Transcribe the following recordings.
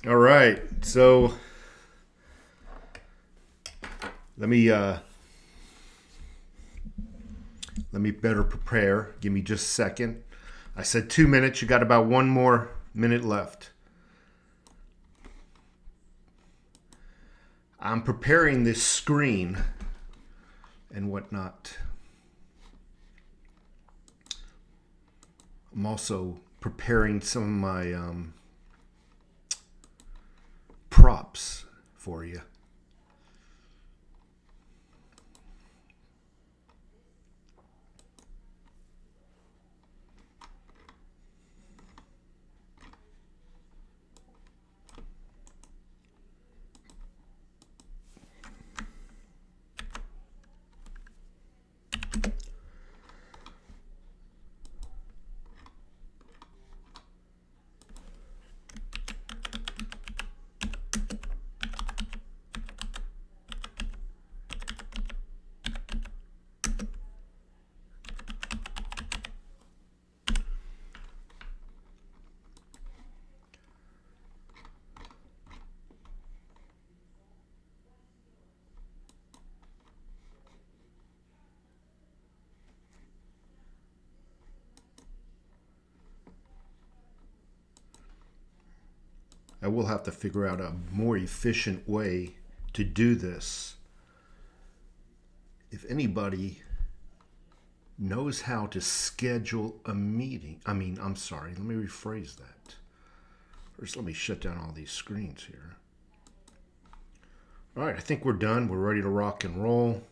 All right, so let me better prepare. Give me just a second. I said 2 minutes. You got about one more minute left. I'm preparing this screen and whatnot. I'm also preparing some of my props for you. I will have to figure out a more efficient way to do this. If anybody knows how to schedule a meeting, let me rephrase that. First, let me shut down all these screens here. All right, I think we're done. We're ready to rock and roll.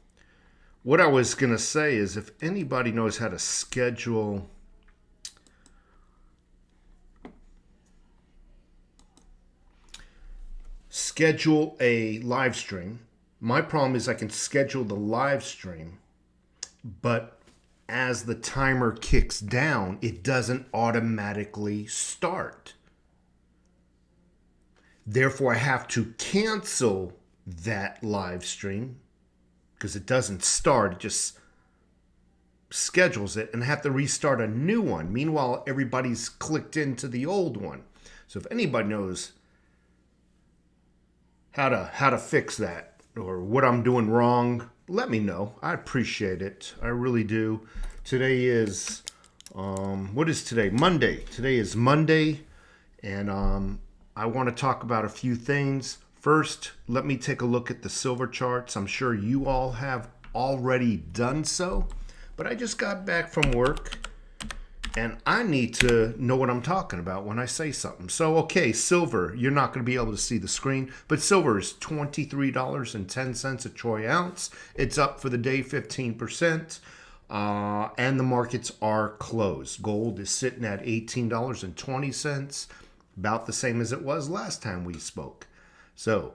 What I was going to say is if anybody knows how to schedule a live stream. My problem is I can schedule the live stream, but as the timer kicks down, it doesn't automatically start. Therefore, I have to cancel that live stream because it doesn't start. It just schedules it and I have to restart a new one. Meanwhile, everybody's clicked into the old one. So if anybody knows how to fix that or what I'm doing wrong, let me know. I appreciate it. I really do. Today is what is today? Monday. Today is Monday, and I want to talk about a few things. First, let me take a look at the silver charts. I'm sure you all have already done so, but I just got back from work and I need to know what I'm talking about when I say something. So, okay, silver, you're not going to be able to see the screen, but silver is $23.10 a troy ounce. It's up for the day 15%, and the markets are closed. Gold is sitting at $18.20, about the same as it was last time we spoke. So,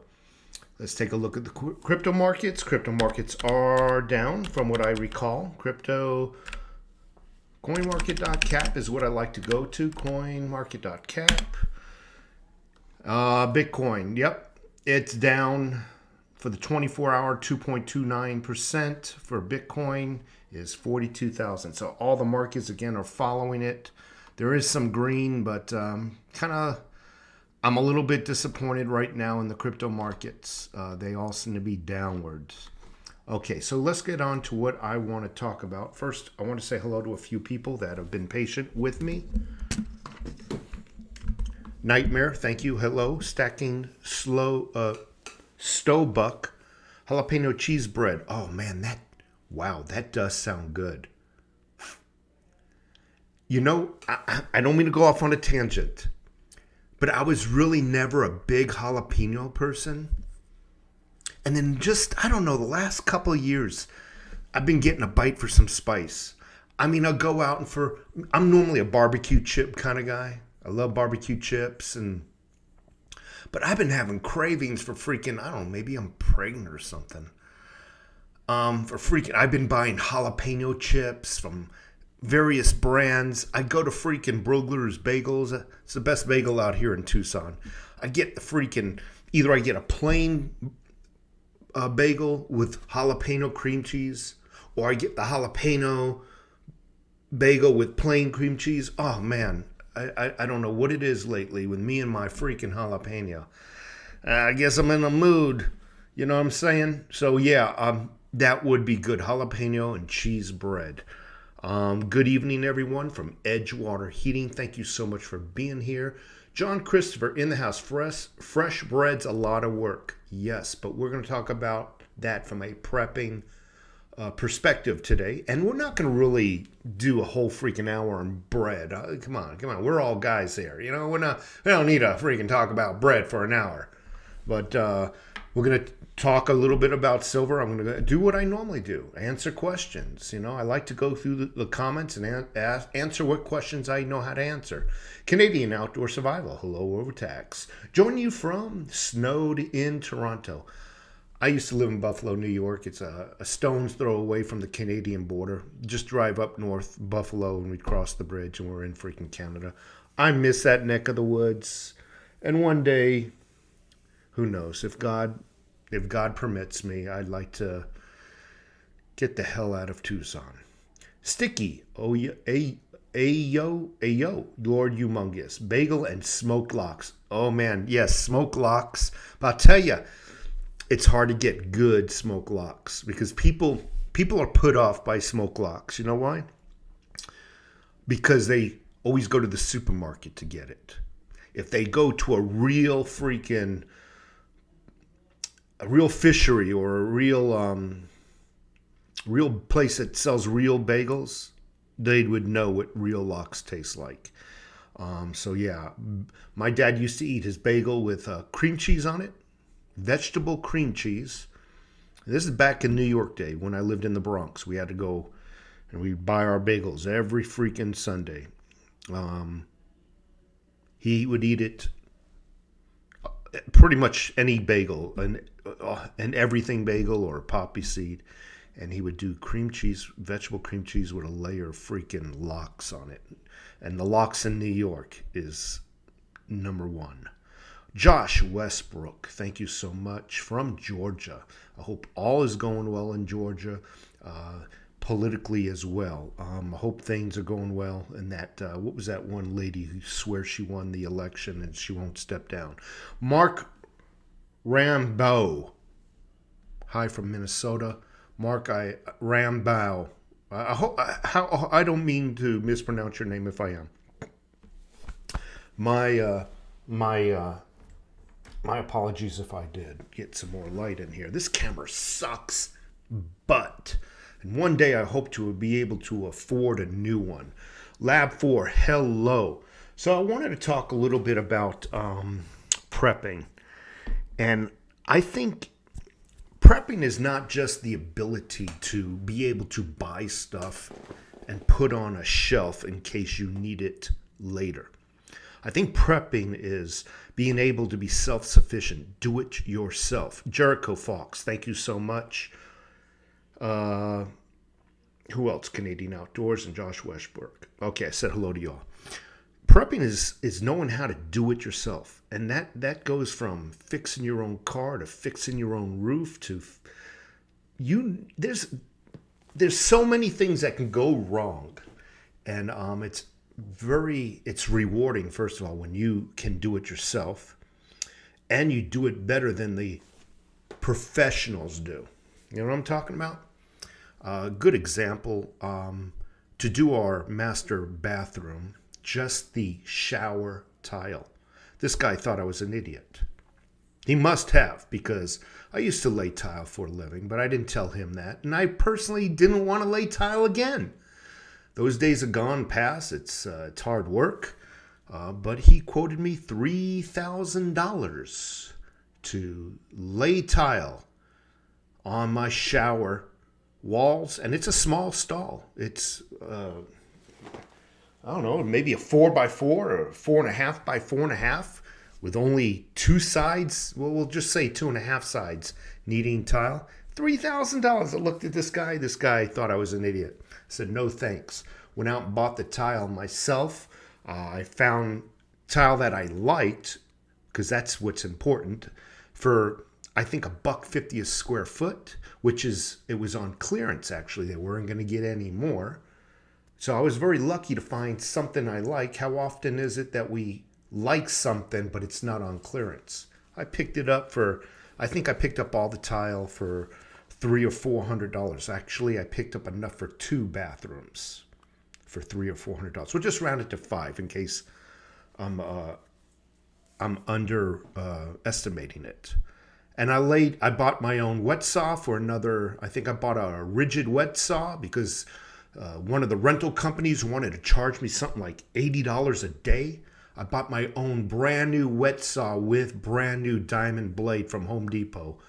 let's take a look at the crypto markets. Crypto markets are down from what I recall. CoinMarket.cap is what I like to go to. CoinMarket.cap. Bitcoin, yep. It's down for the 24-hour, 2.29% for Bitcoin is 42,000. So all the markets, again, are following it. There is some green, but I'm a little bit disappointed right now in the crypto markets. They all seem to be downwards. Okay, so let's get on to what I want to talk about. First, I want to say hello to a few people that have been patient with me. Nightmare, thank you. Hello. Stacking Stowbuck. Jalapeno cheese bread. Oh, man, that does sound good. You know, I don't mean to go off on a tangent, but I was really never a big jalapeno person. And then just, I don't know, the last couple of years, I've been getting a bite for some spice. I mean, I'll go out I'm normally a barbecue chip kind of guy. I love barbecue chips. But I've been having cravings for freaking, I don't know, maybe I'm pregnant or something. I've been buying jalapeno chips from various brands. I go to freaking Brugler's Bagels. It's the best bagel out here in Tucson. I get either I get a plain bagel with jalapeno cream cheese, or I get the jalapeno bagel with plain cream cheese. Oh man, I don't know what it is lately with me and my freaking jalapeno. I guess I'm in a mood. You know what I'm saying? So yeah, that would be good. Jalapeno and cheese bread. Good evening, everyone from Edgewater Heating. Thank you so much for being here. John Christopher in the house. Fresh bread's a lot of work. Yes, but we're going to talk about that from a prepping perspective today. And we're not going to really do a whole freaking hour on bread. Come on. We're all guys here. You know, we don't need to freaking talk about bread for an hour. But we're going to talk a little bit about silver. I'm going to do what I normally do, answer questions. You know, I like to go through the comments and answer what questions I know how to answer. Canadian Outdoor Survival. Hello, Overtax. Joining you from snowed in Toronto. I used to live in Buffalo, New York. It's a stone's throw away from the Canadian border. Just drive up north Buffalo and we'd cross the bridge and we're in freaking Canada. I miss that neck of the woods. And one day, who knows, if God permits me, I'd like to get the hell out of Tucson. Sticky, ayo, Lord Humongous, bagel and smoked lox. Oh man, yes, smoked lox. But I'll tell you, it's hard to get good smoked lox because people are put off by smoked lox. You know why? Because they always go to the supermarket to get it. If they go to a real fishery or a real place that sells real bagels, they would know what real lox tastes like. So yeah, my dad used to eat his bagel with cream cheese on it, vegetable cream cheese. This is back in New York day when I lived in the Bronx. We had to go and we'd buy our bagels every freaking Sunday. He would eat it pretty much any bagel, an everything bagel or a poppy seed, and he would do cream cheese, vegetable cream cheese with a layer of freaking lox on it. And the lox in New York is number one. Josh Westbrook, thank you so much from Georgia. I hope all is going well in Georgia, politically as well. I hope things are going well. And that, what was that one lady who swears she won the election and she won't step down? Mark Rambo. Hi from Minnesota. Mark Rambo. I don't mean to mispronounce your name if I am. My apologies if I did. Get some more light in here. This camera sucks, but and one day I hope to be able to afford a new one. Lab 4, hello. So I wanted to talk a little bit about prepping. And I think prepping is not just the ability to be able to buy stuff and put on a shelf in case you need it later. I think prepping is being able to be self-sufficient, do it yourself. Jericho Fox, thank you so much. Who else? Canadian Outdoors and Josh Westbrook. Okay, I said hello to y'all. Prepping is knowing how to do it yourself. And that goes from fixing your own car to fixing your own roof to there's so many things that can go wrong. And it's rewarding, first of all, when you can do it yourself and you do it better than the professionals do. You know what I'm talking about? Good example, to do our master bathroom, just the shower tile. This guy thought I was an idiot. He must have, because I used to lay tile for a living, but I didn't tell him that. And I personally didn't want to lay tile again. Those days are gone past. It's hard work. But he quoted me $3,000 to lay tile on my shower walls. And it's a small stall. It's, I don't know, maybe a 4x4 or 4.5 by 4.5 with only two sides. Well, we'll just say 2.5 sides needing tile. $3,000. I looked at this guy. This guy thought I was an idiot. I said, no thanks. Went out and bought the tile myself. I found tile that I liked, because that's what's important, for I think $1.50 a square foot, which is, it was on clearance actually. They weren't going to get any more. So I was very lucky to find something I like. How often is it that we like something, but it's not on clearance? I picked it up for, I think I picked up all the tile for $300 or $400. Actually, I picked up enough for 2 bathrooms for $300 or $400. We'll just round it to 5 in case I'm underestimating it. And I bought my own wet saw for another, I think I bought a rigid wet saw because one of the rental companies wanted to charge me something like $80 a day. I bought my own brand new wet saw with brand new diamond blade from Home Depot.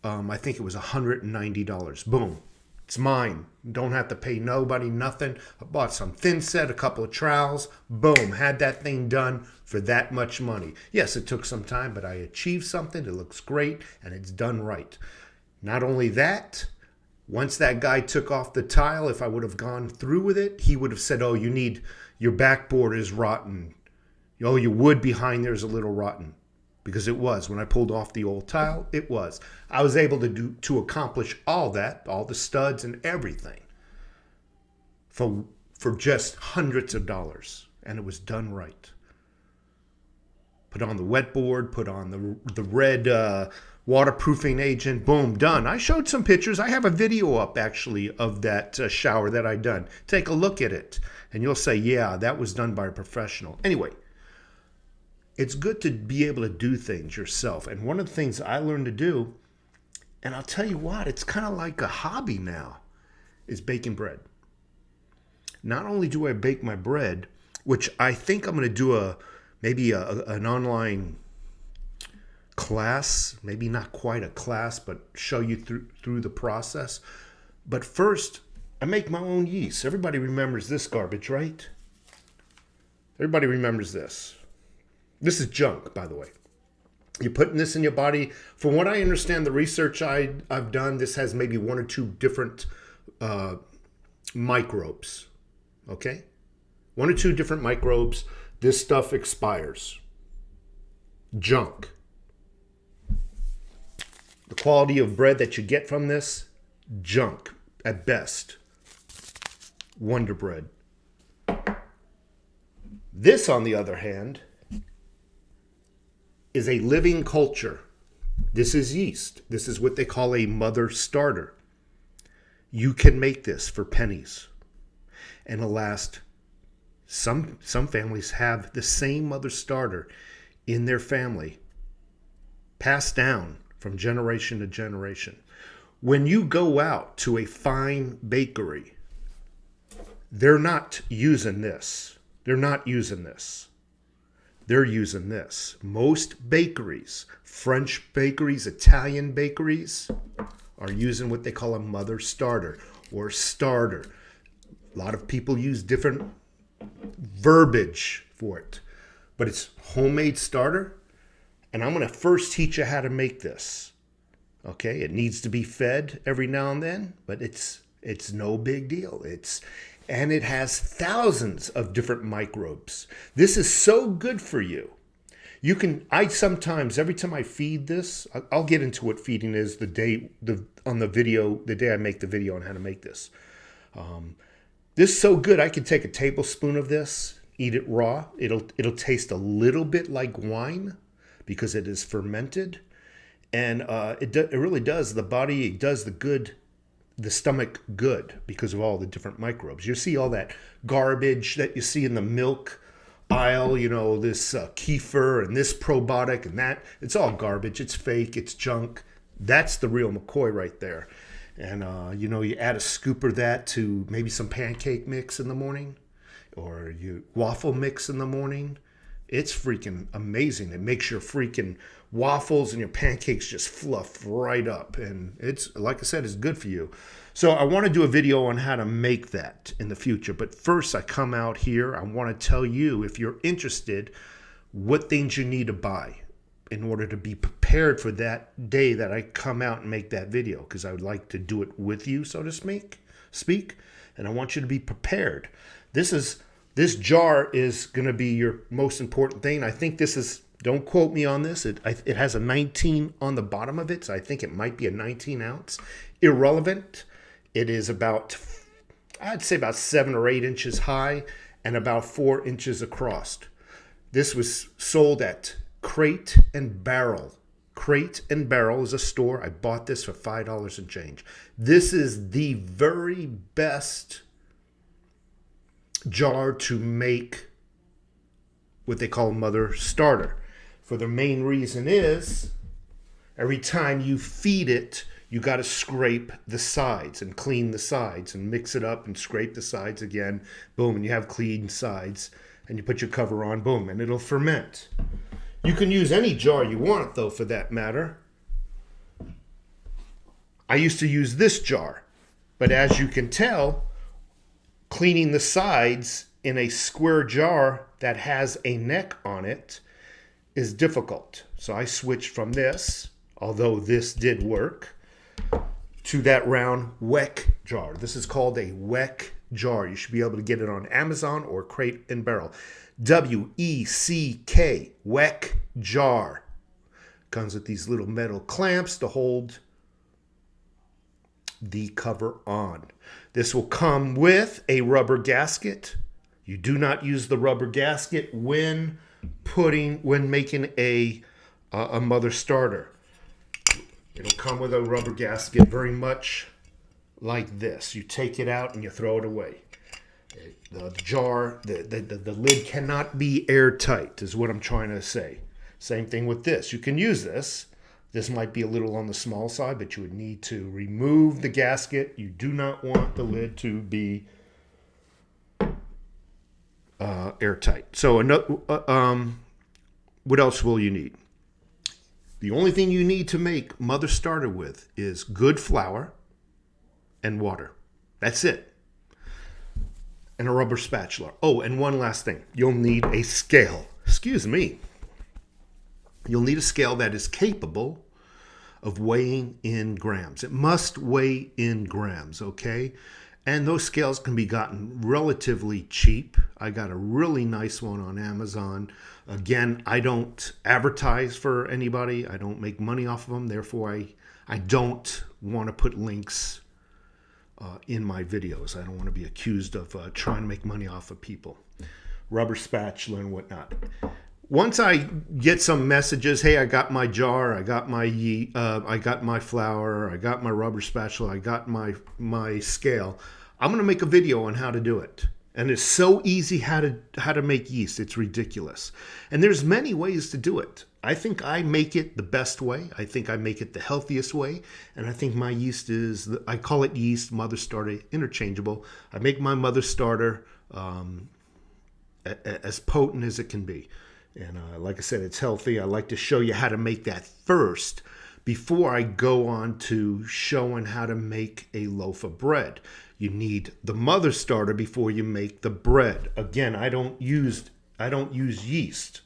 I think it was $190. Boom. It's mine. Don't have to pay nobody nothing. I bought some thin set, a couple of trowels. Boom. Had that thing done for that much money. Yes, it took some time, but I achieved something. It looks great, and it's done right. Not only that, once that guy took off the tile, if I would have gone through with it, he would have said, oh, your backboard is rotten. Oh, your wood behind there is a little rotten. Because it was. When I pulled off the old tile, it was. I was able to accomplish all that, all the studs and everything, for just hundreds of dollars. And it was done right. Put on the wet board, put on the red waterproofing agent, boom, done. I showed some pictures. I have a video up, actually, of that shower that I done. Take a look at it, and you'll say, yeah, that was done by a professional. Anyway, it's good to be able to do things yourself. And one of the things I learned to do, and I'll tell you what, it's kind of like a hobby now, is baking bread. Not only do I bake my bread, which I think I'm going to do maybe an online class, maybe not quite a class, but show you through the process. But first, I make my own yeast. Everybody remembers this garbage, right? Everybody remembers this. This is junk, by the way. You're putting this in your body. From what I understand, the research I've done, this has maybe 1 or 2 different microbes. Okay? 1 or 2 different microbes. This stuff expires. Junk. The quality of bread that you get from this, junk at best. Wonder Bread. This, on the other hand, is a living culture. This is yeast. This is what they call a mother starter. You can make this for pennies. And it'll last, some families have the same mother starter in their family, passed down from generation to generation. When you go out to a fine bakery, they're not using this. They're not using this. They're using this. Most bakeries, French bakeries, Italian bakeries, are using what they call a mother starter or starter. A lot of people use different verbiage for it, but it's homemade starter. And I'm going to first teach you how to make this. Okay, it needs to be fed every now and then, but it's no big deal. And it has thousands of different microbes. This is so good for you. I sometimes, every time I feed this, I'll get into what feeding is the day I make the video on how to make this. This is so good, I can take a tablespoon of this, eat it raw. It'll taste a little bit like wine because it is fermented. And it really does the body, it does the stomach good because of all the different microbes. You see all that garbage that you see in the milk aisle, this kefir and this probiotic and that. It's all garbage. It's fake. It's junk. That's the real McCoy right there. And, you add a scoop of that to maybe some pancake mix in the morning or you waffle mix in the morning. It's freaking amazing. It makes your freaking waffles and your pancakes just fluff right up. And it's, like I said, it's good for you. So I want to do a video on how to make that in the future. But first I come out here. I want to tell you, if you're interested, what things you need to buy in order to be prepared for that day that I come out and make that video. Because I would like to do it with you, so to speak. And I want you to be prepared. This jar is going to be your most important thing. I think this is, don't quote me on this, it has a 19 on the bottom of it, so I think it might be a 19 ounce. Irrelevant. It is about I'd say about 7 or 8 inches high and about 4 inches across. This was sold at Crate and Barrel. Crate and Barrel is a store. I bought this for $5 and change. This is the very best jar to make what they call mother starter. For the main reason is every time you feed it, you got to scrape the sides and clean the sides and mix it up and scrape the sides again. Boom, and you have clean sides. And you put your cover on, boom, and it'll ferment. You can use any jar you want, though, for that matter. I used to use this jar, but as you can tell, cleaning the sides in a square jar that has a neck on it is difficult. So I switched from this, although this did work, to that round Weck jar. This is called a Weck jar. You should be able to get it on Amazon or Crate and Barrel. W-E-C-K, Weck jar. Comes with these little metal clamps to hold the cover on. This will come with a rubber gasket. You do not use the rubber gasket when making a mother starter. It'll come with a rubber gasket very much like this. You take it out and you throw it away. The jar, the lid cannot be airtight is what I'm trying to say. Same thing with this. You can use this. This might be a little on the small side, but you would need to remove the gasket. You do not want the lid to be airtight. So what else will you need? The only thing you need to make mother starter with is good flour and water. That's it. And a rubber spatula. Oh, and one last thing. You'll need a scale. Excuse me. You'll need a scale that is capable of weighing in grams. It must weigh in grams, okay? And those scales can be gotten relatively cheap. I got a really nice one on Amazon. Again, I don't advertise for anybody. I don't make money off of them. Therefore, I don't want to put links in my videos. I don't want to be accused of trying to make money off of people. Rubber spatula and whatnot. Once I get some messages, hey, I got my jar, I got my flour, I got my rubber spatula, I got my scale, I'm going to make a video on how to do it. And it's so easy how to make yeast. It's ridiculous. And there's many ways to do it. I think I make it the best way. I think I make it the healthiest way. And I think my yeast I call it yeast, mother starter, interchangeable. I make my mother starter as potent as it can be. And like I said, it's healthy. I like to show you how to make that first before I go on to showing how to make a loaf of bread. You need the mother starter before you make the bread. Again, I don't use yeast.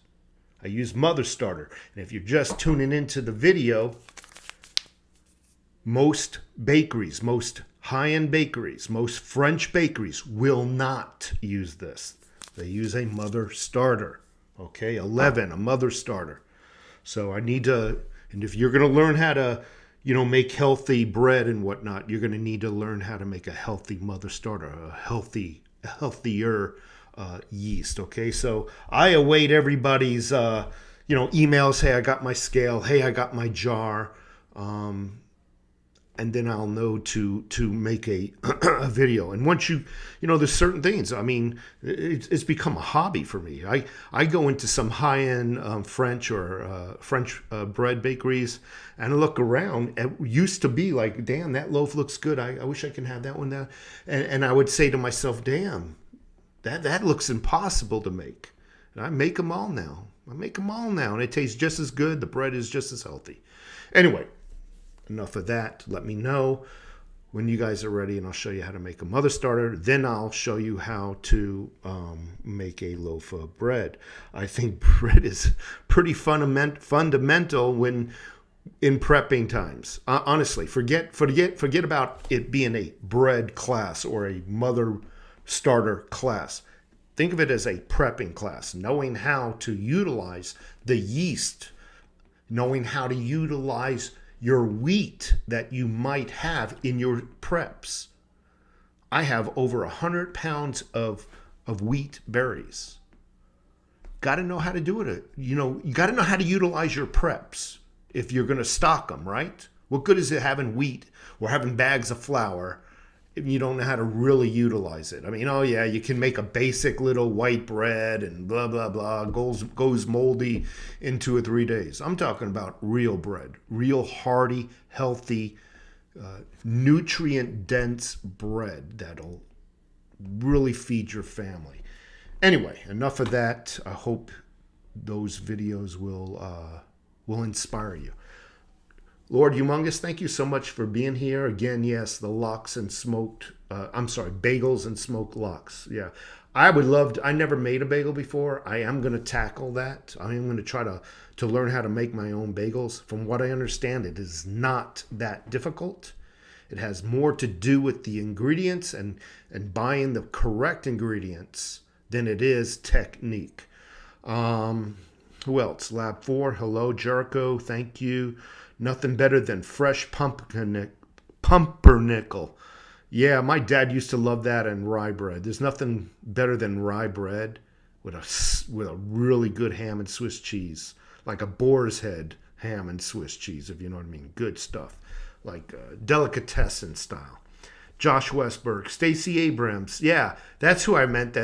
I use mother starter. And if you're just tuning into the video, most bakeries, most high-end bakeries, most French bakeries will not use this. They use a mother starter. Okay, a leaven, a mother starter. So I need to, and if you're going to learn how to, make healthy bread and whatnot, you're going to need to learn how to make a healthy mother starter, a healthier yeast. Okay, so I await everybody's, emails. Hey, I got my scale. Hey, I got my jar. And then I'll know to make a video. And once there's certain things. I mean, it's become a hobby for me. I go into some high-end French or French bread bakeries and I look around. It used to be like, damn, that loaf looks good. I wish I can have that one there. And I would say to myself, damn, that looks impossible to make. And I make them all now. And it tastes just as good. The bread is just as healthy. Anyway. Enough of that. Let me know when you guys are ready and I'll show you how to make a mother starter. Then I'll show you how to make a loaf of bread. I think bread is pretty fundamental when in prepping times. Honestly, forget about it being a bread class or a mother starter class. Think of it as a prepping class, knowing how to utilize the yeast, knowing how to utilize your wheat that you might have in your preps. I have over 100 pounds of wheat berries. Got to know how to do it. You got to know how to utilize your preps if you're going to stock them, right? What good is it having wheat or having bags of flour if you don't know how to really utilize it? I mean, oh yeah, you can make a basic little white bread and blah, blah, blah, goes moldy in 2 or 3 days. I'm talking about real bread, real hearty, healthy, nutrient-dense bread that'll really feed your family. Anyway, enough of that. I hope those videos will inspire you. Lord Humongous, thank you so much for being here. Again, yes, the lox and smoked, bagels and smoked lox. Yeah, I would love to. I never made a bagel before. I am going to tackle that. I am going to try to learn how to make my own bagels. From what I understand, it is not that difficult. It has more to do with the ingredients and buying the correct ingredients than it is technique. Who else? Lab 4, hello. Jericho, thank you. Nothing better than fresh pumpernickel. Yeah, my dad used to love that and rye bread. There's nothing better than rye bread with a really good ham and Swiss cheese, like a boar's head ham and Swiss cheese, if you know what I mean. Good stuff, like delicatessen style. Josh Westberg, Stacey Abrams. Yeah, that's who I meant.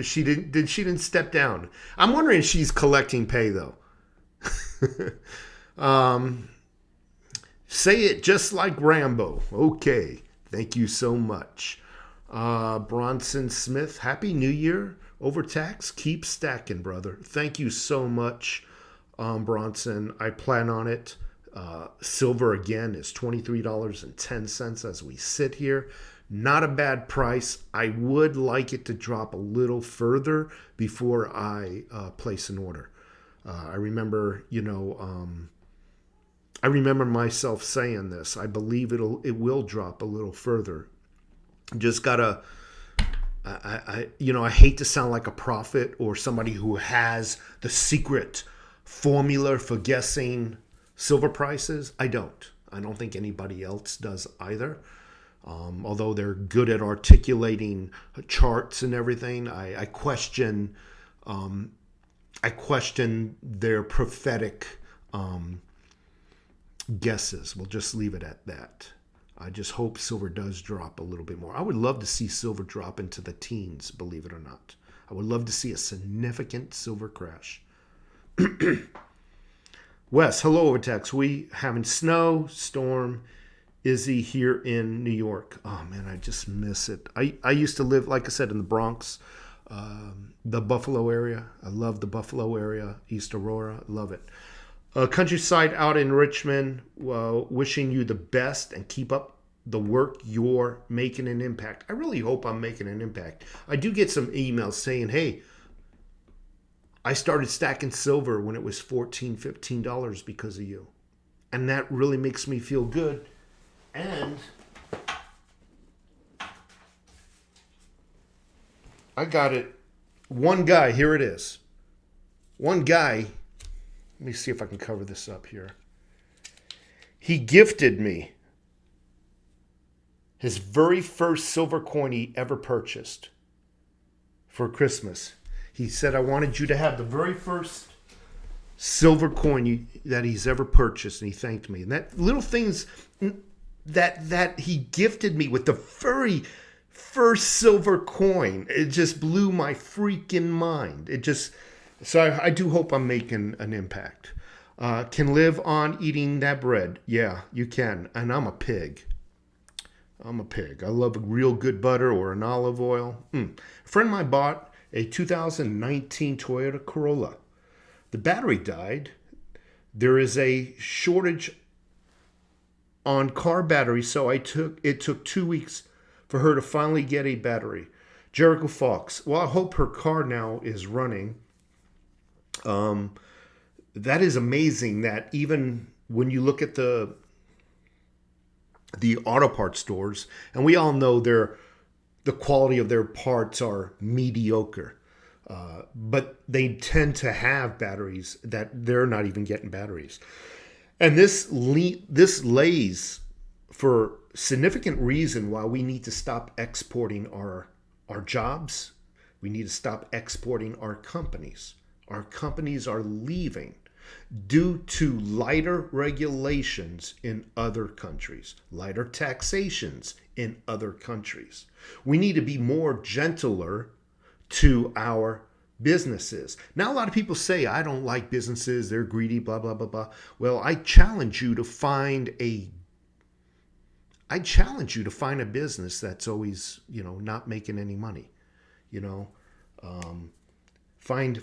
She didn't step down. I'm wondering if she's collecting pay though. Say it just like Rambo. Okay, thank you so much. Bronson Smith, Happy New Year. Overtax, keep stacking, brother. Thank you so much, Bronson. I plan on it. Silver again is $23.10 as we sit here. Not a bad price. I would like it to drop a little further before I place an order. I remember, I remember myself saying this. I believe it will drop a little further. Just gotta. I hate to sound like a prophet or somebody who has the secret formula for guessing silver prices. I don't think anybody else does either. Although they're good at articulating charts and everything, I question their prophetic guesses. We'll just leave it at that. I just hope silver does drop a little bit more. I would love to see silver drop into the teens, believe it or not. I would love to see a significant silver crash. Wes, hello, Overtex. We having snow, storm, Izzy here in New York. Oh, man, I just miss it. I used to live, like I said, in the Bronx, the Buffalo area. I love the Buffalo area, East Aurora. Love it. Countryside out in Richmond, wishing you the best and keep up the work. You're making an impact. I really hope I'm making an impact. I do get some emails saying, hey, I started stacking silver when it was $14, $15 because of you. And that really makes me feel good. And I got it. One guy, here it is. One guy, let me see if I can cover this up here. He gifted me his very first silver coin he ever purchased for Christmas. He said, I wanted you to have the very first silver coin that he's ever purchased, and he thanked me. And that little things that he gifted me with the very first silver coin, it just blew my freaking mind. So I do hope I'm making an impact. Can live on eating that bread. Yeah, you can. And I'm a pig. I love a real good butter or an olive oil. A friend of mine bought a 2019 Toyota Corolla. The battery died. There is a shortage on car batteries, so it took 2 weeks for her to finally get a battery. Jericho Fox. Well, I hope her car now is running. That is amazing that even when you look at the auto parts stores, and we all know the quality of their parts are mediocre, but they tend to have batteries that they're not even getting batteries. And this lays for significant reason why we need to stop exporting our jobs. We need to stop exporting our companies. Our companies are leaving due to lighter regulations in other countries, lighter taxations in other countries. We need to be more gentler to our businesses. Now, a lot of people say, I don't like businesses, they're greedy, blah, blah, blah, blah. Well, I challenge you to find a business that's always, not making any money. Find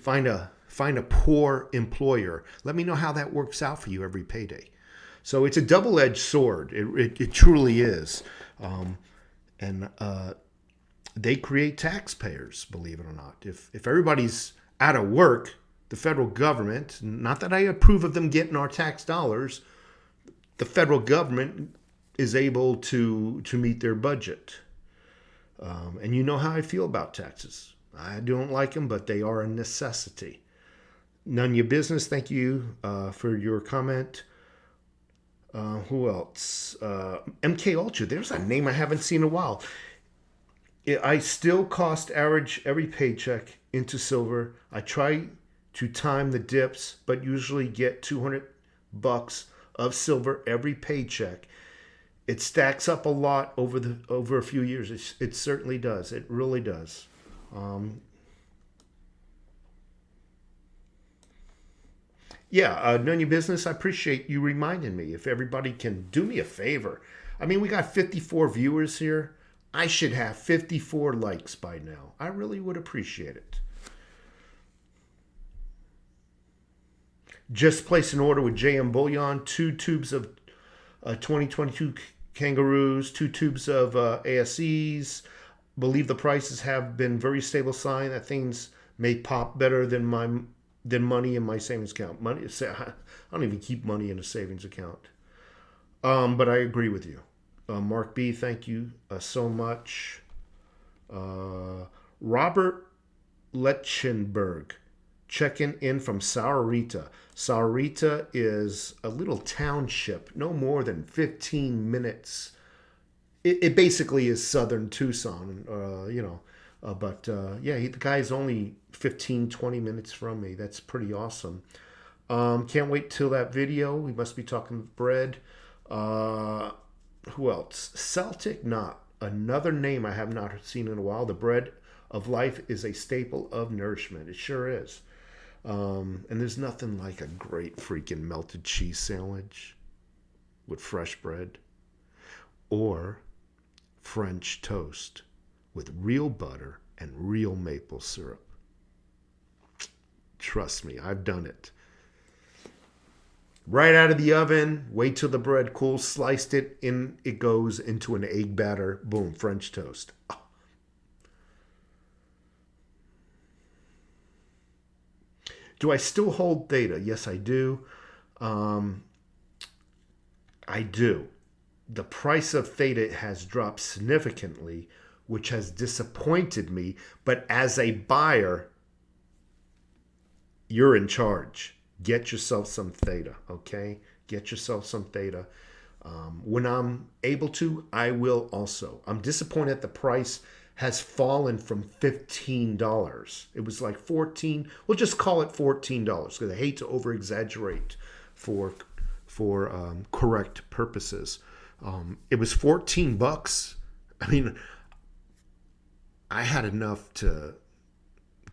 a poor employer. Let me know how that works out for you every payday. So it's a double-edged sword. It truly is. And they create taxpayers, believe it or not. If everybody's out of work, the federal government, not that I approve of them getting our tax dollars, the federal government is able to meet their budget. And you know how I feel about taxes. I don't like them, but they are a necessity. None of your business. Thank you for your comment. Who else? MK Ultra. There's a name I haven't seen in a while. I still cost average every paycheck into silver. I try to time the dips, but usually get $200 of silver every paycheck. It stacks up a lot over a few years. It certainly does. It really does. None of your business. I appreciate you reminding me. If everybody can do me a favor. I mean, we got 54 viewers here. I should have 54 likes by now. I really would appreciate it. Just place an order with JM Bullion. 2 tubes of 2022 kangaroos, 2 tubes of ASEs. Believe the prices have been very stable sign that things may pop better than money in my savings account. I don't even keep money in a savings account. But I agree with you. Mark B, thank you so much. Robert Lechenberg, checking in from Saurita. Saurita is a little township, no more than 15 minutes. It basically is southern Tucson, the guy's only 15, 20 minutes from me. That's pretty awesome. Can't wait till that video. We must be talking bread. Who else? Celtic Knot, another name I have not seen in a while. The bread of life is a staple of nourishment. It sure is. And there's nothing like a great freaking melted cheese sandwich with fresh bread or French toast with real butter and real maple syrup. Trust me, I've done it. Right out of the oven, wait till the bread cools, sliced it, in it goes into an egg batter, boom, French toast. Oh. Do I still hold Theta? Yes, I do. I do. The price of Theta has dropped significantly, which has disappointed me. But as a buyer, you're in charge. Get yourself some Theta, okay? Get yourself some Theta. When I'm able to, I will also. I'm disappointed the price has fallen from $15. It was like $14. We'll just call it $14 because I hate to over-exaggerate for correct purposes. It was $14. I mean, I had enough to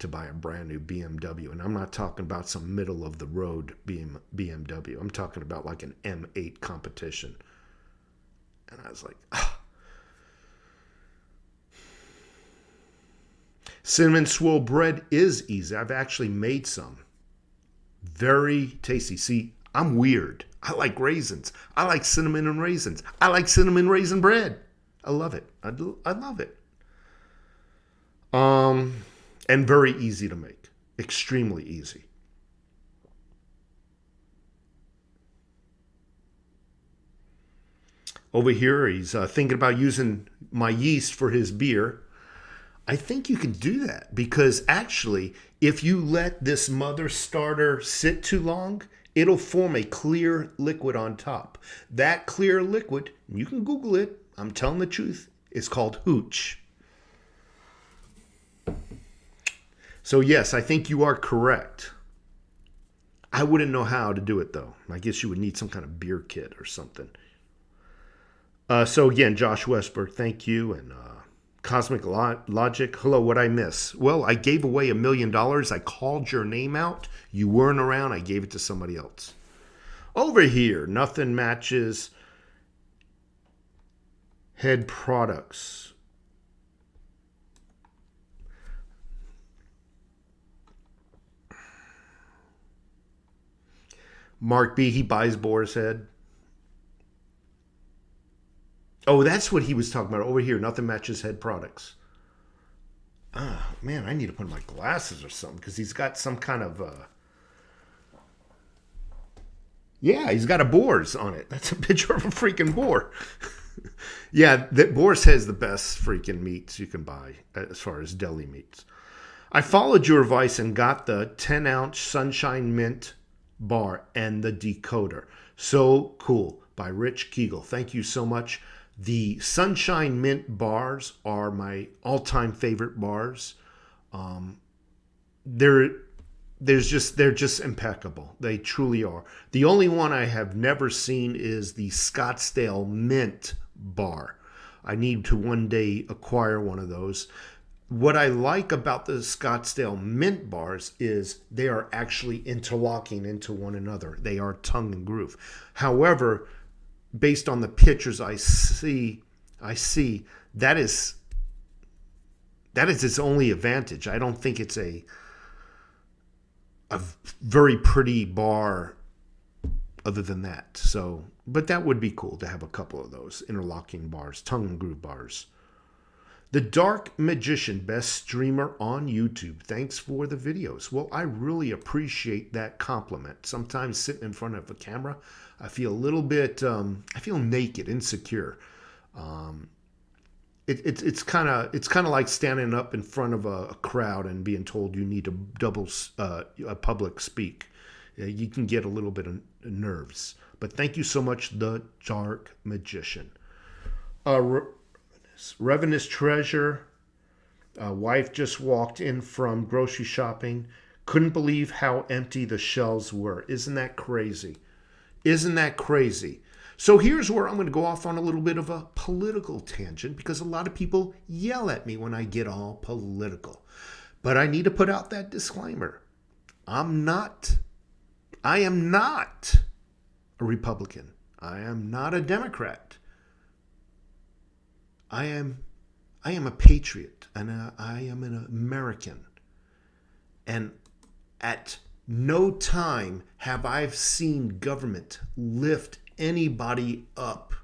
buy a brand new BMW, and I'm not talking about some middle of the road BMW. I'm talking about like an M8 competition. And I was like, Cinnamon swirl bread is easy. I've actually made some. Very tasty. See, I'm weird. I like raisins. I like cinnamon and raisins. I like cinnamon raisin bread. I love it. I love it. And very easy to make. Extremely easy. Over here, he's thinking about using my yeast for his beer. I think you can do that because actually, if you let this mother starter sit too long, it'll form a clear liquid on top. That clear liquid, you can Google it, I'm telling the truth, it's called hooch. So yes, I think you are correct. I wouldn't know how to do it though. I guess you would need some kind of beer kit or something. So again, Josh Westberg, thank you. And Cosmic Logic, hello, what I miss? Well, I gave away $1 million. I called your name out. You weren't around. I gave it to somebody else. Over here, nothing matches head products. Mark B, he buys Boar's Head. Oh, that's what he was talking about. Over here, nothing matches head products. Ah, man, I need to put my glasses or something because he's got some kind of... Yeah, he's got a boar's on it. That's a picture of a freaking boar. Yeah, that Boar's Head is the best freaking meats you can buy as far as deli meats. I followed your advice and got the 10-ounce Sunshine Mint bar and the decoder. So cool. By Rich Kegel. Thank you so much. The Sunshine Mint bars are my all-time favorite bars. They're just impeccable. They truly are. The only one I have never seen is the Scottsdale Mint bar. I need to one day acquire one of those. What I like about the Scottsdale Mint bars is they are actually interlocking into one another. They are tongue and groove. However, based on the pictures I see that is its only advantage. I don't think it's a very pretty bar other than that. So, but that would be cool to have a couple of those interlocking bars, tongue and groove bars. The Dark Magician, best streamer on YouTube. Thanks for the videos. Well, I really appreciate that compliment. Sometimes sitting in front of a camera, I feel a little bit, I feel naked, insecure. It's kind of like standing up in front of a crowd and being told you need to a public speak. You can get a little bit of nerves. But thank you so much, The Dark Magician. Revenous Treasure. Wife just walked in from grocery shopping. Couldn't believe how empty the shelves were. Isn't that crazy? Isn't that crazy? So here's where I'm going to go off on a little bit of a political tangent because a lot of people yell at me when I get all political. But I need to put out that disclaimer. I am not a Republican. I am not a Democrat. I am a patriot and I am an American. And at no time have I seen government lift anybody up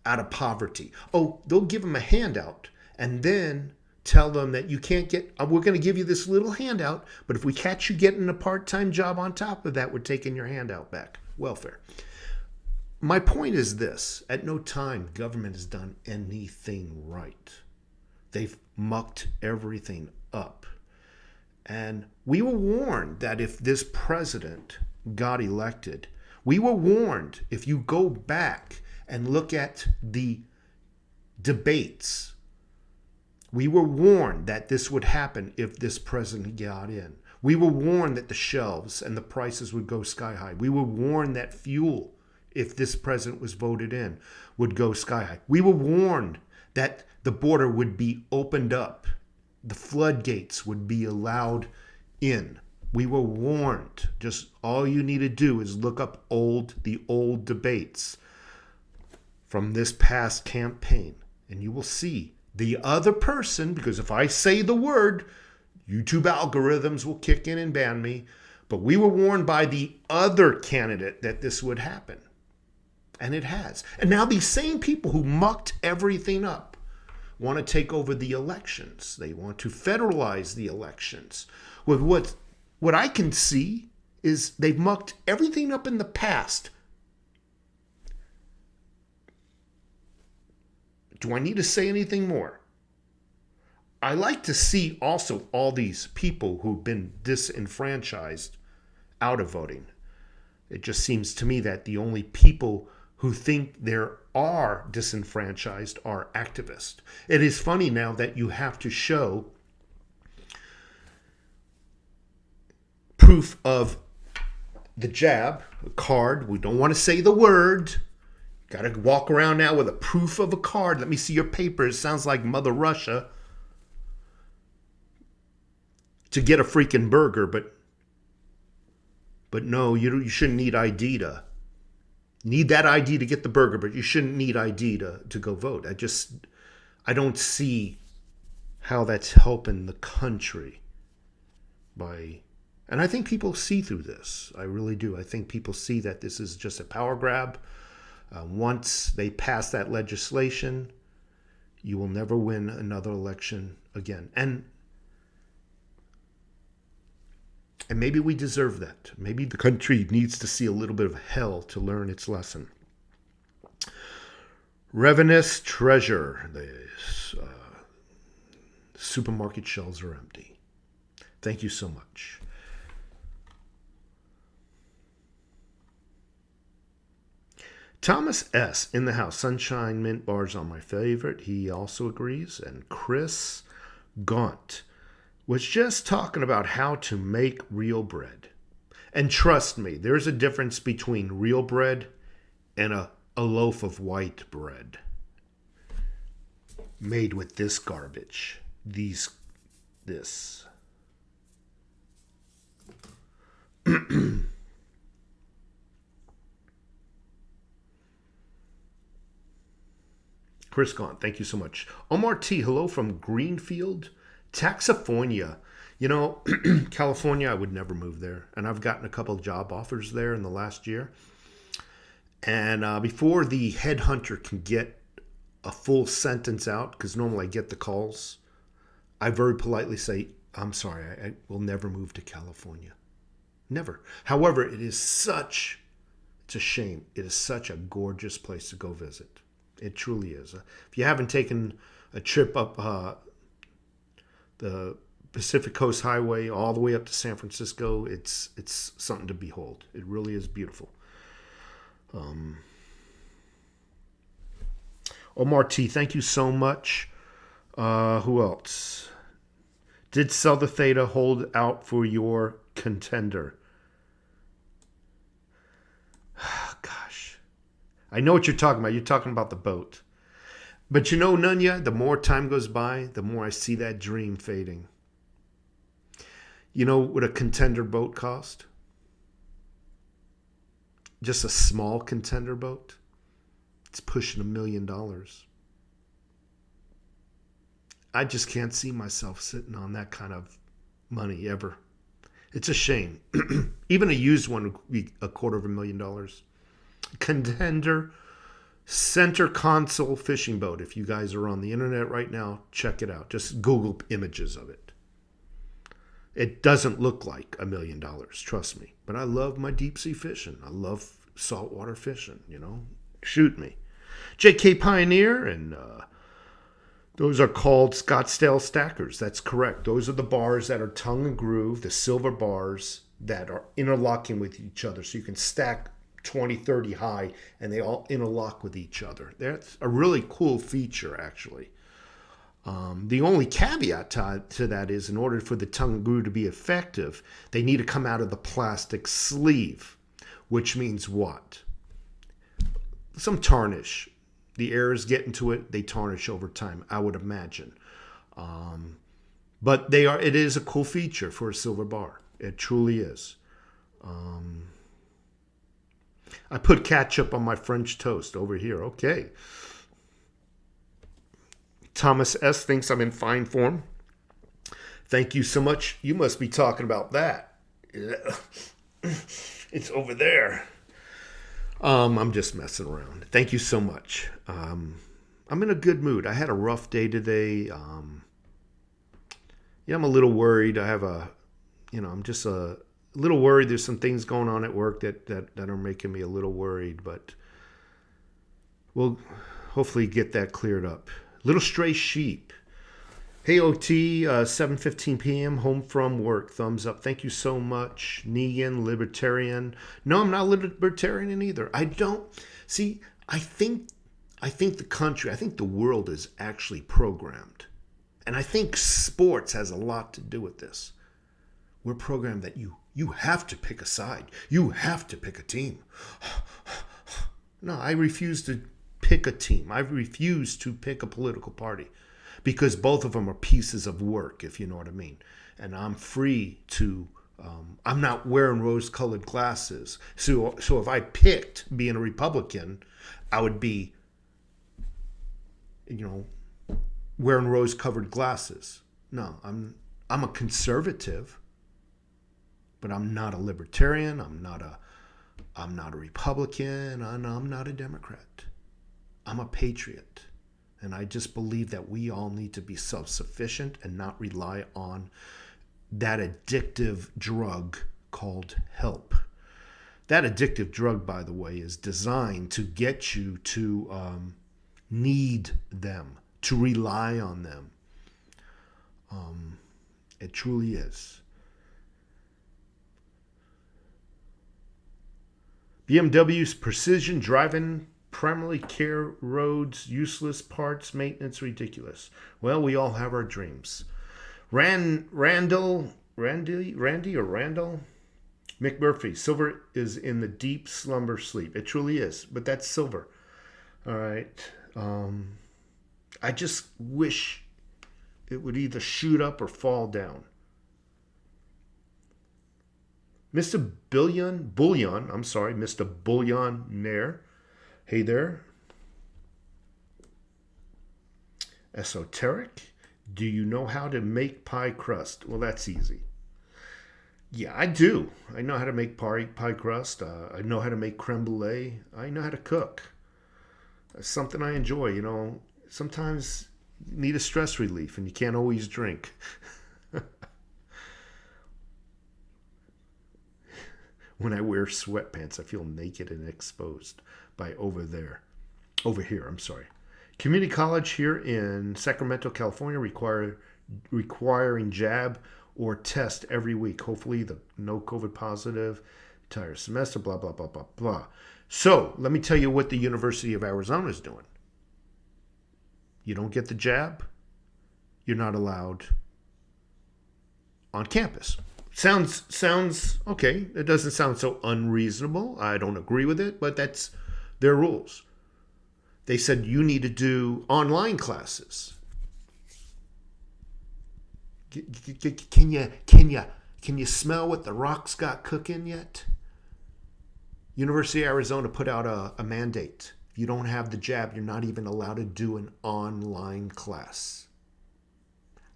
out of poverty. Oh, they'll give them a handout and then tell them that you can't get, we're going to give you this little handout, but if we catch you getting a part-time job on top of that, we're taking your handout back. Welfare. My point is this. At no time government has done anything right. They've mucked everything up. And we were warned that if this president got elected, we were warned, if you go back and look at the debates, we were warned that this would happen if this president got in. We were warned that the shelves and the prices would go sky high. We were warned that fuel, if this president was voted in, would go sky high. We were warned that the border would be opened up. The floodgates would be allowed in. We were warned. Just all you need to do is look up the old debates from this past campaign, and you will see the other person, because if I say the word, YouTube algorithms will kick in and ban me, but we were warned by the other candidate that this would happen. And it has. And now these same people who mucked everything up want to take over the elections. They want to federalize the elections. With what I can see is they've mucked everything up in the past. Do I need to say anything more? I like to see also all these people who've been disenfranchised out of voting. It just seems to me that the only people who think there are disenfranchised are activists. It is funny now that you have to show proof of the jab, a card. We don't want to say the word. Got to walk around now with a proof of a card. Let me see your papers. Sounds like Mother Russia. To get a freaking burger, but no, you shouldn't need ID to need that ID to get the burger, but you shouldn't need ID to go vote. I don't see how that's helping the country and I think people see through this. I really do. I think people see that this is just a power grab. Once they pass that legislation, you will never win another election again. And maybe we deserve that. Maybe the country needs to see a little bit of hell to learn its lesson. Ravenous treasure. The supermarket shelves are empty. Thank you so much. Thomas S. in the house. Sunshine Mint Bars are my favorite. He also agrees. And Chris Gaunt was just talking about how to make real bread. And trust me, there's a difference between real bread and a loaf of white bread made with this garbage. This. Chris Gaunt, thank you so much. Omar T, hello from Greenfield, Taxifornia. You know, California, I would never move there. And I've gotten a couple of job offers there in the last year. And before the headhunter can get a full sentence out, because normally I get the calls, I very politely say, I'm sorry, I will never move to California. Never. However, it's a shame. It is such a gorgeous place to go visit. It truly is. If you haven't taken a trip up the Pacific Coast Highway all the way up to San Francisco, it's something to behold. It really is beautiful. Omar T, thank you so much. Who else? Did Sell the Theta hold out for your contender? Gosh. I know what you're talking about. You're talking about the boat. But you know, Nunya, the more time goes by, the more I see that dream fading. You know what a contender boat cost? Just a small contender boat? It's pushing $1 million. I just can't see myself sitting on that kind of money ever. It's a shame. Even a used one would be $250,000. Contender center console fishing boat. If you guys are on the internet right now, check it out. Just Google images of it. It doesn't look like $1 million, trust me. But I love my deep sea fishing. I love saltwater fishing, you know. Shoot me. JK Pioneer, and those are called Scottsdale stackers. That's correct. Those are the bars that are tongue and groove, the silver bars that are interlocking with each other. So you can stack 20, 30 high, and they all interlock with each other. That's a really cool feature, actually. The only caveat to that is, in order for the tongue and groove to be effective, they need to come out of the plastic sleeve, which means what? Some tarnish. The airs get into it, they tarnish over time, I would imagine. But it is a cool feature for a silver bar. It truly is. I put ketchup on my French toast over here. Okay. Thomas S. thinks I'm in fine form. Thank you so much. You must be talking about that. It's over there. I'm just messing around. Thank you so much. I'm in a good mood. I had a rough day today. I'm a little worried. I'm just a little worried. There's some things going on at work that are making me a little worried, but we'll hopefully get that cleared up. Little stray sheep. Hey OT, 7:15 p.m. home from work. Thumbs up. Thank you so much. Negan, libertarian. No, I'm not libertarian either. I don't see. I think the country, I think the world is actually programmed, and I think sports has a lot to do with this. We're programmed that you have to pick a side. You have to pick a team. No, I refuse to pick a team. I refuse to pick a political party because both of them are pieces of work, if you know what I mean. And I'm free to, I'm not wearing rose-colored glasses. So if I picked being a Republican, I would be, wearing rose-colored glasses. No, I'm a conservative, but I'm not a libertarian. I'm not a Republican, and I'm not a Democrat. I'm a patriot. And I just believe that we all need to be self-sufficient and not rely on that addictive drug called help. That addictive drug, by the way, is designed to get you to need them, to rely on them. It truly is. BMW's precision driving, primarily care roads, useless parts, maintenance, ridiculous. Well, we all have our dreams. Randy McMurphy, silver is in the deep slumber sleep. It truly is, but that's silver. All right. I just wish it would either shoot up or fall down. Mr. Mr. Billionaire. Hey there. Esoteric. Do you know how to make pie crust? Well, that's easy. Yeah, I do. I know how to make pie crust. I know how to make creme brulee. I know how to cook. It's something I enjoy. Sometimes you need a stress relief and you can't always drink. When I wear sweatpants, I feel naked and exposed by over here. Community college here in Sacramento, California, requiring jab or test every week. Hopefully, the no COVID positive, entire semester, blah, blah, blah, blah, blah. So, let me tell you what the University of Arizona is doing. You don't get the jab, you're not allowed on campus. Sounds okay. It doesn't sound so unreasonable. I don't agree with it, but that's their rules. They said you need to do online classes. Can you smell what the Rock's got cooking yet? University of Arizona put out a mandate. If you don't have the jab, you're not even allowed to do an online class.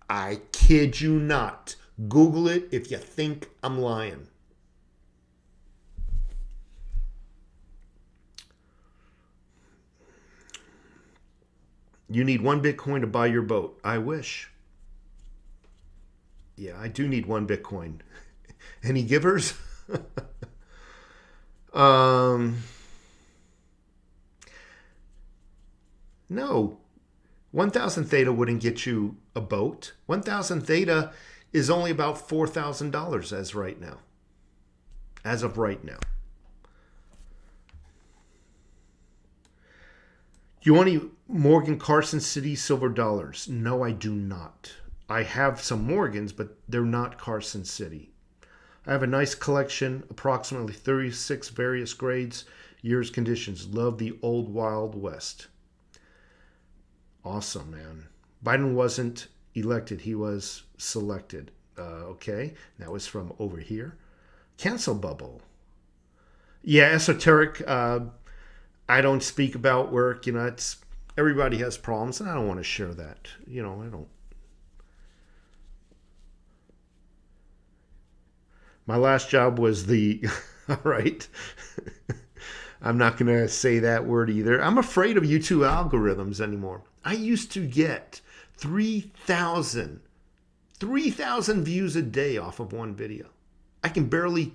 I kid you not. Google it if you think I'm lying. You need 1 Bitcoin to buy your boat. I wish. Yeah, I do need 1 Bitcoin. Any givers? No. 1,000 Theta wouldn't get you a boat. 1,000 Theta is only about $4,000 as of right now. You want any Morgan Carson City silver dollars? No, I do not. I have some Morgans, but they're not Carson City. I have a nice collection, approximately 36 various grades, years, conditions. Love the old Wild West. Awesome, man. Biden wasn't elected. He was selected. Okay. That was from over here. Cancel bubble. Yeah, esoteric. I don't speak about work. It's everybody has problems, and I don't want to share that. I don't. My last job was all right. I'm not going to say that word either. I'm afraid of YouTube algorithms anymore. I used to get 3,000 views a day off of one video. I can barely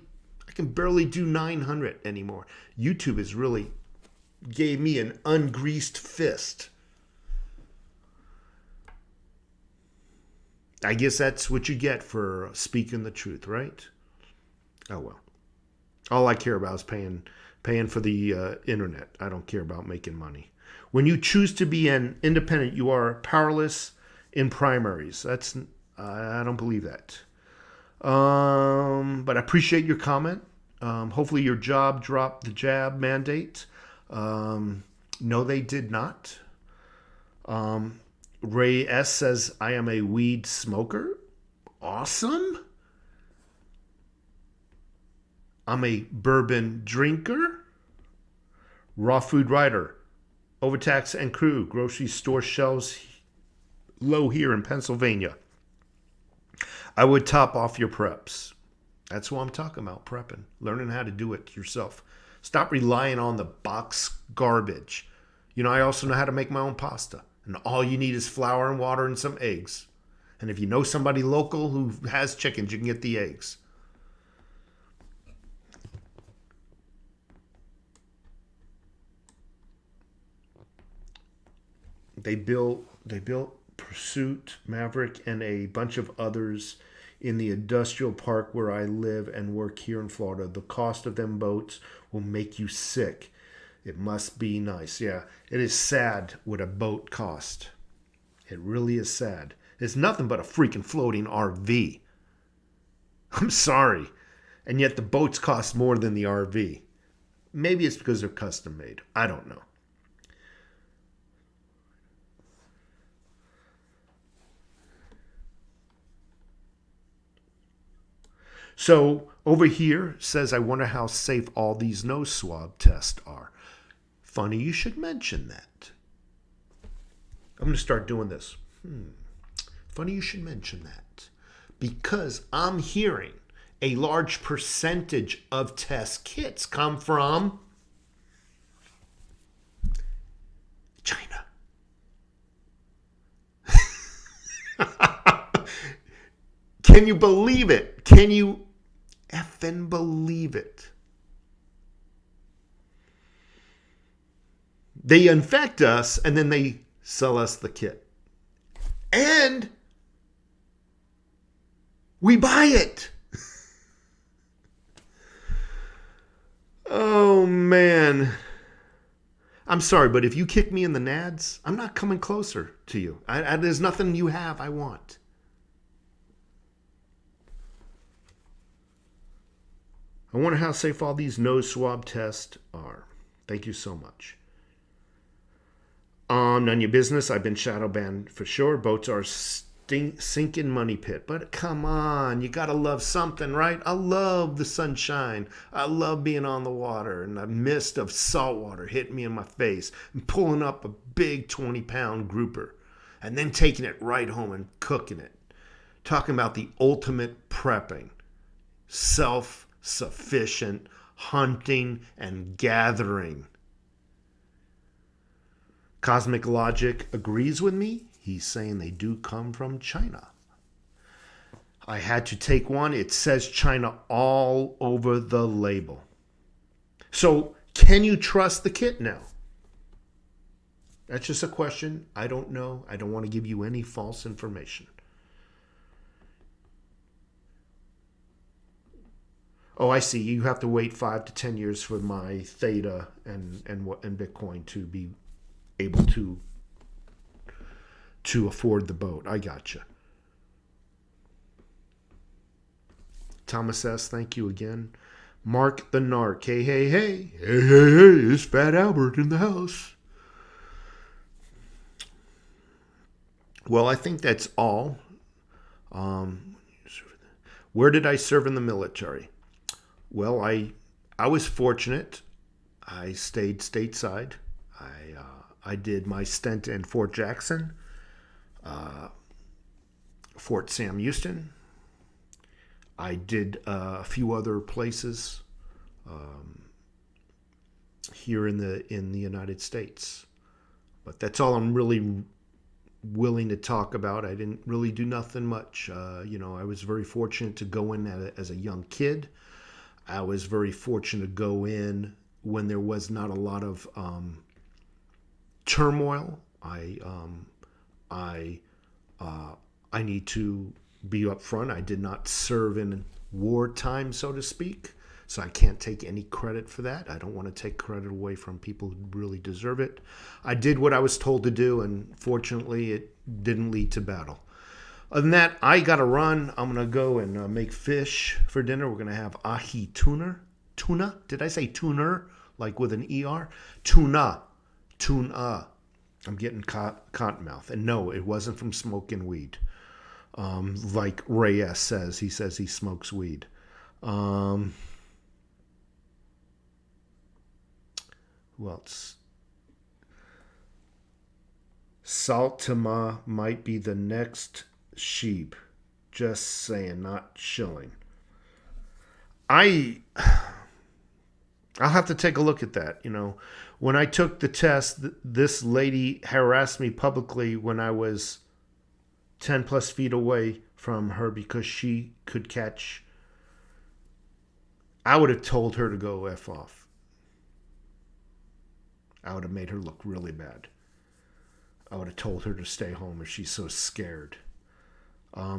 do 900 anymore. YouTube has really gave me an ungreased fist. I guess that's what you get for speaking the truth, right? Oh well. All I care about is paying for the internet. I don't care about making money. When you choose to be an independent, you are powerless in primaries. That's I don't believe that. But I appreciate your comment. Hopefully your job dropped the jab mandate. No, they did not. Ray S says, I am a weed smoker. Awesome. I'm a bourbon drinker. Raw food writer. Overtax and crew. Grocery store shelves low here in Pennsylvania. I would top off your preps. That's what I'm talking about, prepping. Learning how to do it yourself. Stop relying on the box garbage. You know, I also know how to make my own pasta. And all you need is flour and water and some eggs. And if you know somebody local who has chickens, you can get the eggs. They built Pursuit, Maverick, and a bunch of others in the industrial park where I live and work here in Florida. The cost of them boats will make you sick. It must be nice. Yeah, it is sad what a boat cost. It really is sad. It's nothing but a freaking floating RV. I'm sorry. And yet the boats cost more than the RV. Maybe it's because they're custom made. I don't know. So over here says, I wonder how safe all these nose swab tests are. Funny you should mention that. I'm going to start doing this. Funny you should mention that. Because I'm hearing a large percentage of test kits come from China. Can you believe it? Can you effing believe it? They infect us and then they sell us the kit. And we buy it. Oh, man. I'm sorry, but if you kick me in the nads, I'm not coming closer to you. There's nothing you have I want. I wonder how safe all these nose swab tests are. Thank you so much. None of your business. I've been shadow banned for sure. Boats are sinking money pit. But come on, you gotta love something, right? I love the sunshine. I love being on the water, and the mist of salt water hitting me in my face and pulling up a big 20-pound grouper and then taking it right home and cooking it. Talking about the ultimate prepping. Self-sufficient hunting and gathering. Cosmic Logic agrees with me. He's saying they do come from China. I had to take one. It says China all over the label. So can you trust the kit now? That's just a question. I don't know. I don't want to give you any false information. Oh, I see. You have to wait 5 to 10 years for my Theta and Bitcoin to be able to afford the boat. I gotcha. Thomas S., thank you again. Mark the Narc. Hey, hey, hey. Hey, hey, hey. It's Fat Albert in the house. Well, I think that's all. Where did I serve in the military? Well, I was fortunate. I stayed stateside. I did my stint in Fort Jackson, Fort Sam Houston. I did a few other places here in the United States, but that's all I'm really willing to talk about. I didn't really do nothing much. I was very fortunate to go in as a young kid. I was very fortunate to go in when there was not a lot of turmoil. I I need to be upfront. I did not serve in wartime, so to speak, so I can't take any credit for that. I don't want to take credit away from people who really deserve it. I did what I was told to do, and fortunately, it didn't lead to battle. Other than that, I got to run. I'm going to go and make fish for dinner. We're going to have ahi tuna. Tuna? Did I say tuner? Like with an ER? Tuna. Tuna. I'm getting cotton mouth. And no, it wasn't from smoking weed. Like Reyes says. He says he smokes weed. Who else? Saltama might be the next sheep. Just saying, not shilling. I'll have to take a look at that. You know, when I took the test, this lady harassed me publicly when I was 10 plus feet away from her because she could catch. I would have told her to go F off. I would have made her look really bad. I would have told her to stay home if she's so scared.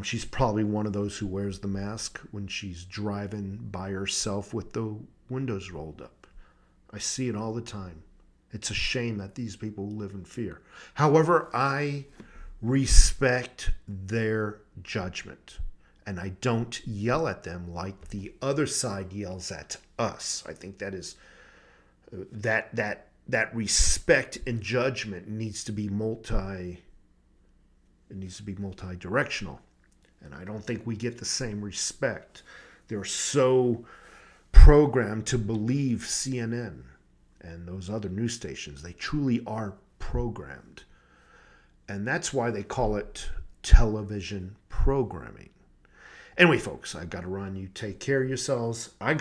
She's probably one of those who wears the mask when she's driving by herself with the windows rolled up. I see it all the time. It's a shame that these people live in fear. However, I respect their judgment, and I don't yell at them like the other side yells at us. I think that is that respect and judgment needs to be multi-directional. And I don't think we get the same respect. They're so programmed to believe CNN and those other news stations. They truly are programmed. And that's why they call it television programming. Anyway, folks, I got to run. You take care of yourselves. I got